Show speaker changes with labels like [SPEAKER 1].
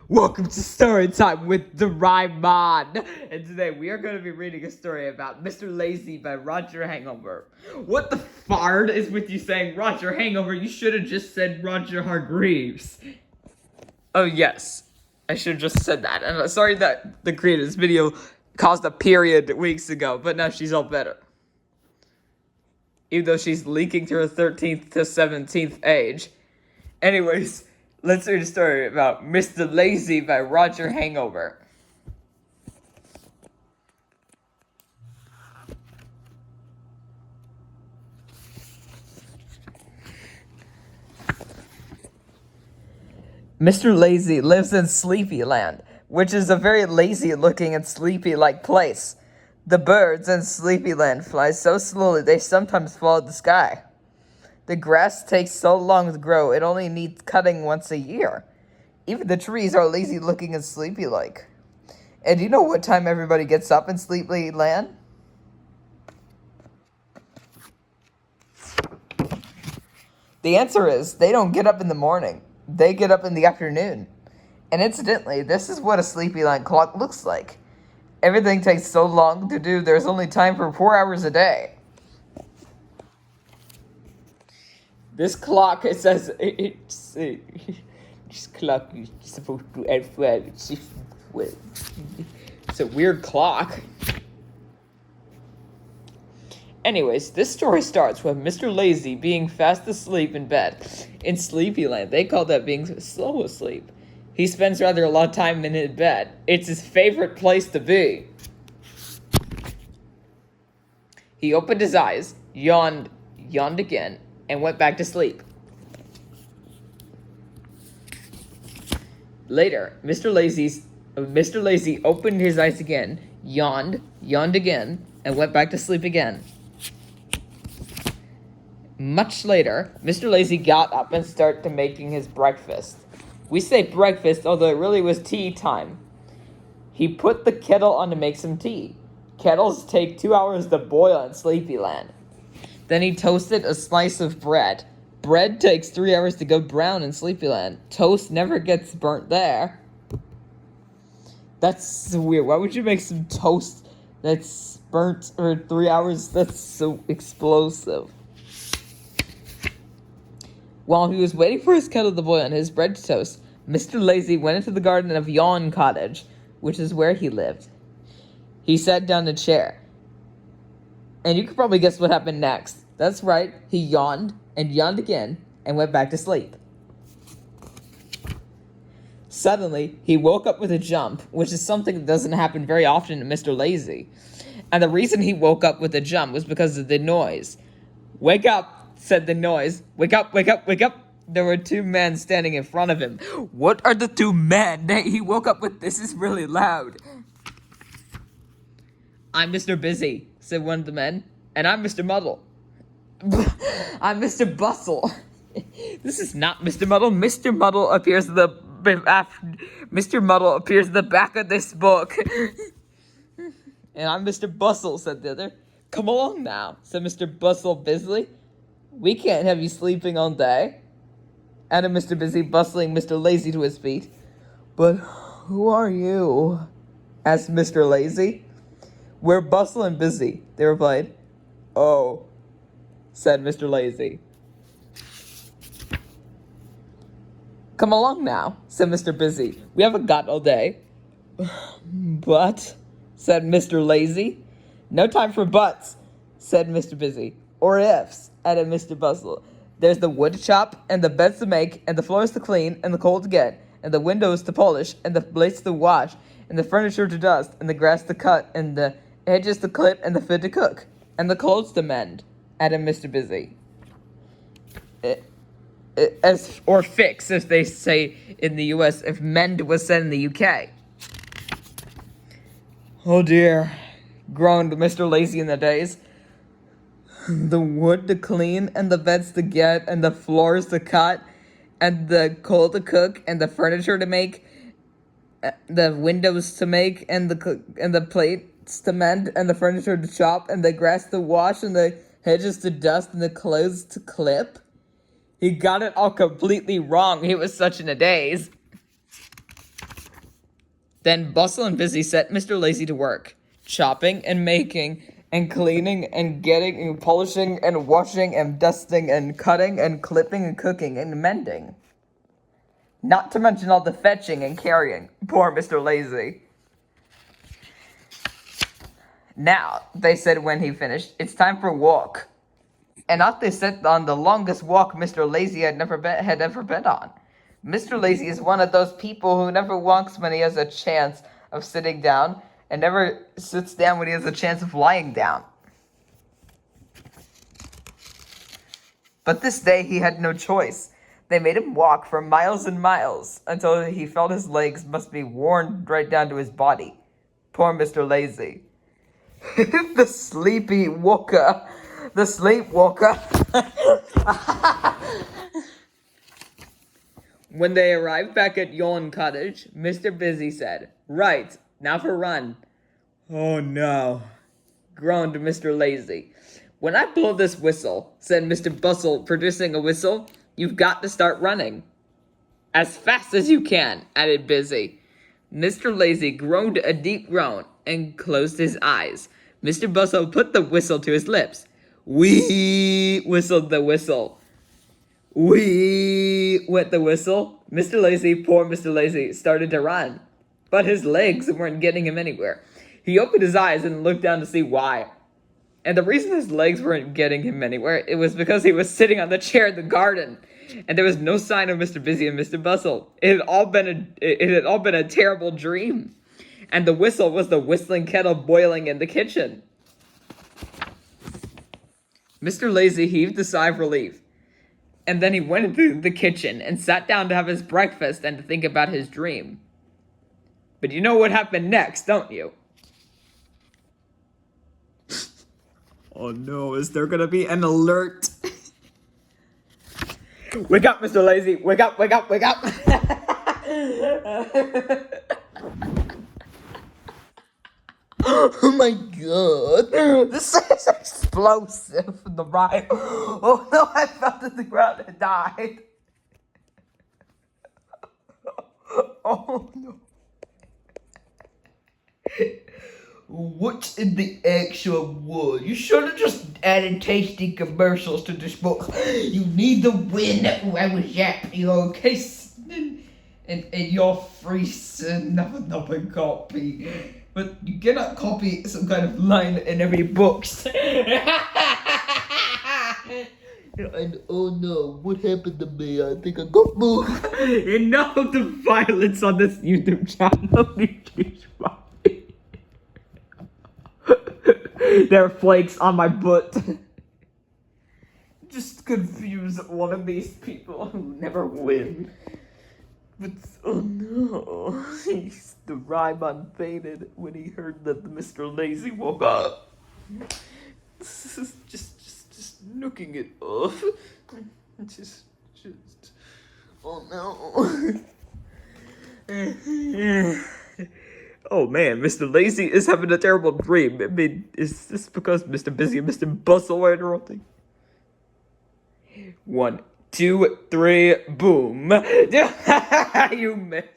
[SPEAKER 1] Welcome to Story Time with Doraemon! And today we are going to be reading a story about Mr. Lazy by Roger Hangover. What the fart is with you saying Roger Hangover? You should have just said Roger Hargreaves. Oh yes, I should have just said that. And sorry that the creator of this video caused a period weeks ago, but now she's all better. Even though she's leaking to her 13th to 17th age. Anyways, let's read a story about Mr. Lazy by Roger Hangover. Mr. Lazy lives in Sleepyland, which is a very lazy-looking and sleepy-like place. The birds in Sleepyland fly so slowly they sometimes fall out the sky. The grass takes so long to grow, it only needs cutting once a year. Even the trees are lazy-looking and sleepy-like. And do you know what time everybody gets up in Sleepyland? The answer is, they don't get up in the morning. They get up in the afternoon. And incidentally, this is what a Sleepyland clock looks like. Everything takes so long to do, there's only time for 4 hours a day. This clock, it says, this clock is supposed to add 12. It's a weird clock. Anyways, this story starts with Mr. Lazy being fast asleep in bed. In Sleepyland, they call that being slow asleep. He spends rather a lot of time in his bed. It's his favorite place to be. He opened his eyes, yawned again, and went back to sleep. Later, Mr. Lazy opened his eyes again, yawned again, and went back to sleep again. Much later, Mr. Lazy got up and started making his breakfast. We say breakfast, although it really was tea time. He put the kettle on to make some tea. Kettles take 2 hours to boil in Sleepyland. Then he toasted a slice of bread. Bread takes 3 hours to go brown in Sleepyland. Toast never gets burnt there. That's weird. Why would you make some toast that's burnt for 3 hours? That's so explosive. While he was waiting for his kettle to boil and his bread to toast, Mr. Lazy went into the garden of Yawn Cottage, which is where he lived. He sat down in a chair. And you could probably guess what happened next. That's right, he yawned again, and went back to sleep. Suddenly, he woke up with a jump, which is something that doesn't happen very often to Mr. Lazy. And the reason he woke up with a jump was because of the noise. "Wake up," said the noise. "Wake up, wake up, wake up." There were 2 men standing in front of him. What are the 2 men he woke up with? This is really loud. "I'm Mr. Busy," said one of the men. "And I'm Mr. Muddle." "I'm Mr. Bustle." This is not Mr. Muddle. Mr. Muddle appears in the back of this book. "And I'm Mr. Bustle," said the other. "Come along now," said Mr. Bustle busily. "We can't have you sleeping all day," added Mr. Busy, bustling Mr. Lazy to his feet. "But who are you?" asked Mr. Lazy. "We're Bustle and Busy," they replied. "Oh," said Mr. Lazy. "Come along now," said Mr. Busy. "We haven't got all day." "But," said Mr. Lazy. "No time for buts," said Mr. Busy. "Or ifs," added Mr. Bustle. "There's the wood to chop, and the beds to make, and the floors to clean, and the coal to get, and the windows to polish, and the plates to wash, and the furniture to dust, and the grass to cut, and the hedges to clip, and the food to cook, and the clothes to mend," added Mr. Busy. Or fix, as they say in the US, if mend was said in the UK. "Oh dear," groaned Mr. Lazy in the daze. "The wood to clean, and the beds to get, and the floors to cut, and the coal to cook, and the furniture to make, the windows to make, and the plates to mend, and the furniture to chop, and the grass to wash, and the hedges to dust, and the clothes to clip." He got it all completely wrong. He was such in a daze. Then Bustle and Busy set Mr. Lazy to work, chopping and making and cleaning and getting and polishing and washing and dusting and cutting and clipping and cooking and mending. Not to mention all the fetching and carrying. Poor Mr. Lazy. Now, they said when he finished, it's time for a walk. And out they set on the longest walk Mr. Lazy had ever been on. Mr. Lazy is one of those people who never walks when he has a chance of sitting down and never sits down when he has a chance of lying down. But this day he had no choice. They made him walk for miles and miles until he felt his legs must be worn right down to his body. Poor Mr. Lazy. The sleepwalker. The sleepwalker. When they arrived back at Yon Cottage, Mr. Busy said, "Right, now for a run." "Oh no," groaned Mr. Lazy. "When I blow this whistle," said Mr. Bustle, producing a whistle, "you've got to start running." "As fast as you can," added Busy. Mr. Lazy groaned a deep groan and closed his eyes. Mr. Bustle put the whistle to his lips. "Wee!" whistled the whistle. "Wee!" went the whistle. Mr. Lazy, poor Mr. Lazy, started to run. But his legs weren't getting him anywhere. He opened his eyes and looked down to see why. And the reason his legs weren't getting him anywhere, it was because he was sitting on the chair in the garden. And there was no sign of Mr. Busy and Mr. Bustle. It had all been a terrible dream. And the whistle was the whistling kettle boiling in the kitchen. Mr. Lazy heaved a sigh of relief. And then he went into the kitchen and sat down to have his breakfast and to think about his dream. But you know what happened next, don't you? Oh no, is there gonna be an alert? Wake up, Mr. Lazy! Wake up, wake up, wake up! Oh my god, this is explosive. The ride. Oh no, I fell to the ground and died. Oh no. What's in the actual wood? You should have just added tasty commercials to this book. You need the win. I was yapping your case and your free another copy. But you cannot copy some kind of line in every book. And oh no, what happened to me? I think I got moved. Enough of the violence on this YouTube channel. There are flakes on my butt. Just confuse one of these people who never win. But oh no, Doraemon fainted when he heard that Mr. Lazy woke up. This is just nooking it off. Just oh no. Oh man, Mr. Lazy is having a terrible dream. I mean, is this because Mr. Busy and Mr. Bustle are interrupting? 1, 2, 3, boom. You missed.